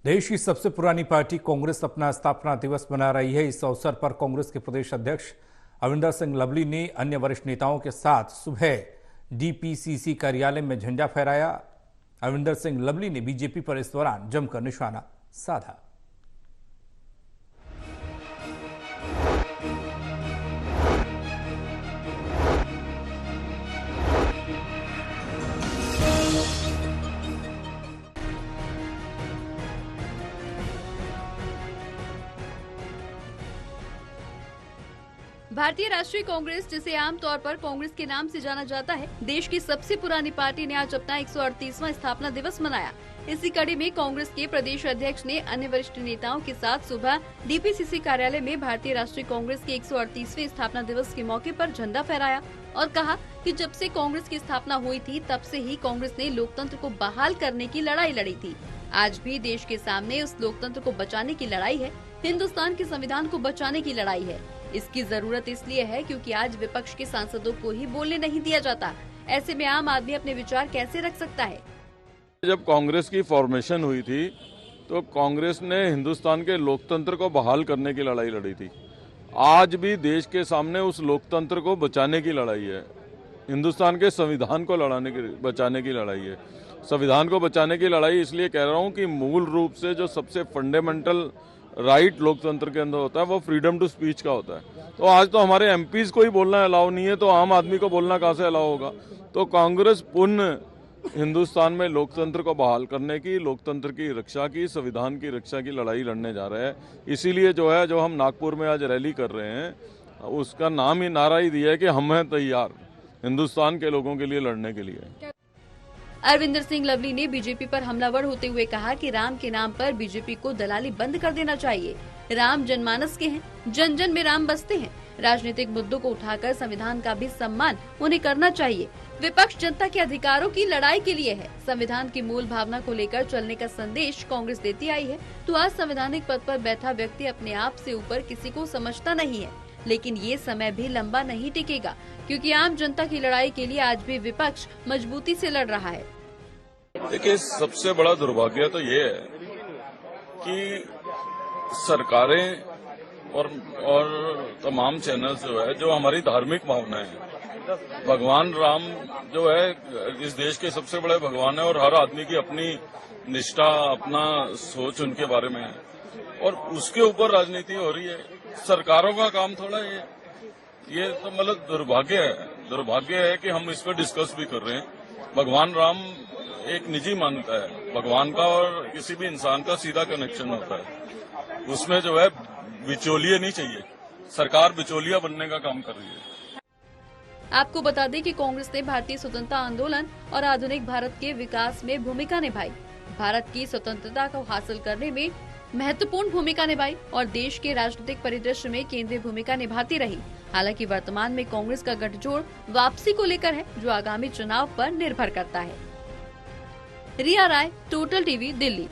देश की सबसे पुरानी पार्टी कांग्रेस अपना स्थापना दिवस मना रही है। इस अवसर पर कांग्रेस के प्रदेश अध्यक्ष अविंदर सिंह लवली ने अन्य वरिष्ठ नेताओं के साथ सुबह डीपीसीसी कार्यालय में झंडा फहराया। अविंदर सिंह लवली ने बीजेपी पर इस दौरान जमकर निशाना साधा। भारतीय राष्ट्रीय कांग्रेस, जिसे आमतौर पर कांग्रेस के नाम से जाना जाता है, देश की सबसे पुरानी पार्टी ने आज अपना 138वां स्थापना दिवस मनाया। इसी कड़ी में कांग्रेस के प्रदेश अध्यक्ष ने अन्य वरिष्ठ नेताओं के साथ सुबह डीपीसीसी कार्यालय में भारतीय राष्ट्रीय कांग्रेस के 138वें स्थापना दिवस के मौके पर झंडा फहराया और कहा कि जब से कांग्रेस की स्थापना हुई थी तब से ही कांग्रेस ने लोकतंत्र को बहाल करने की लड़ाई लड़ी थी। आज भी देश के सामने उस लोकतंत्र को बचाने की लड़ाई है, हिंदुस्तान के संविधान को बचाने की लड़ाई है। इसकी जरूरत इसलिए है क्योंकि आज विपक्ष के सांसदों को ही बोलने नहीं दिया जाता। ऐसे में आम आदमी अपने विचार कैसे रख सकता है? जब कांग्रेस की फॉर्मेशन हुई थी तो कांग्रेस ने हिंदुस्तान के लोकतंत्र को बहाल करने की लड़ाई लड़ी थी। आज भी देश के सामने उस लोकतंत्र को बचाने की लड़ाई है, हिंदुस्तान के संविधान को बचाने की लड़ाई है। संविधान को बचाने की लड़ाई इसलिए कह रहा हूँ कि मूल रूप से जो सबसे फंडामेंटल राइट लोकतंत्र के अंदर होता है वो फ्रीडम टू स्पीच का होता है। तो आज तो हमारे एमपीज को ही बोलना अलाउ नहीं है, तो आम आदमी को बोलना कहाँ से अलाउ होगा? तो कांग्रेस पुनः हिंदुस्तान में लोकतंत्र को बहाल करने की, लोकतंत्र की रक्षा की, संविधान की रक्षा की लड़ाई लड़ने जा रहे हैं। इसीलिए जो हम नागपुर में आज रैली कर रहे हैं उसका नाम ही, नारा ही दिया है कि हम हैं तैयार हिंदुस्तान के लोगों के लिए लड़ने के लिए। अरविंदर सिंह लवली ने बीजेपी पर हमलावर होते हुए कहा कि राम के नाम पर बीजेपी को दलाली बंद कर देना चाहिए। राम जनमानस के हैं, जन जन में राम बसते हैं। राजनीतिक मुद्दों को उठाकर संविधान का भी सम्मान उन्हें करना चाहिए। विपक्ष जनता के अधिकारों की लड़ाई के लिए है। संविधान की मूल भावना को लेकर चलने का संदेश कांग्रेस देती आई है। तो आज संवैधानिक पद पर बैठा व्यक्ति अपने आप से ऊपर किसी को समझता नहीं है, लेकिन ये समय भी लंबा नहीं टिकेगा, क्योंकि आम जनता की लड़ाई के लिए आज भी विपक्ष मजबूती से लड़ रहा है। देखिए, सबसे बड़ा दुर्भाग्य तो ये है कि सरकारें और तमाम चैनल्स जो हमारी धार्मिक भावना है, भगवान राम जो है इस देश के सबसे बड़े भगवान है और हर आदमी की अपनी निष्ठा, अपना सोच उनके बारे में है, और उसके ऊपर राजनीति हो रही है। सरकारों का काम थोड़ा ये तो मतलब दुर्भाग्य है कि हम इस पर डिस्कस भी कर रहे हैं। भगवान राम एक निजी मान्यता है, भगवान का और किसी भी इंसान का सीधा कनेक्शन होता है। उसमें बिचौलिए नहीं चाहिए। सरकार बिचौलिया बनने का काम कर रही है। आपको बता दें कि कांग्रेस ने भारतीय स्वतंत्रता आंदोलन और आधुनिक भारत के विकास में भूमिका निभाई, भारत की स्वतंत्रता को हासिल करने में महत्वपूर्ण भूमिका निभाई और देश के राजनीतिक परिदृश्य में केंद्रीय भूमिका निभाती रही। हालांकि वर्तमान में कांग्रेस का गठजोड़ वापसी को लेकर है, जो आगामी चुनाव पर निर्भर करता है। रिया राय, टोटल टीवी, दिल्ली।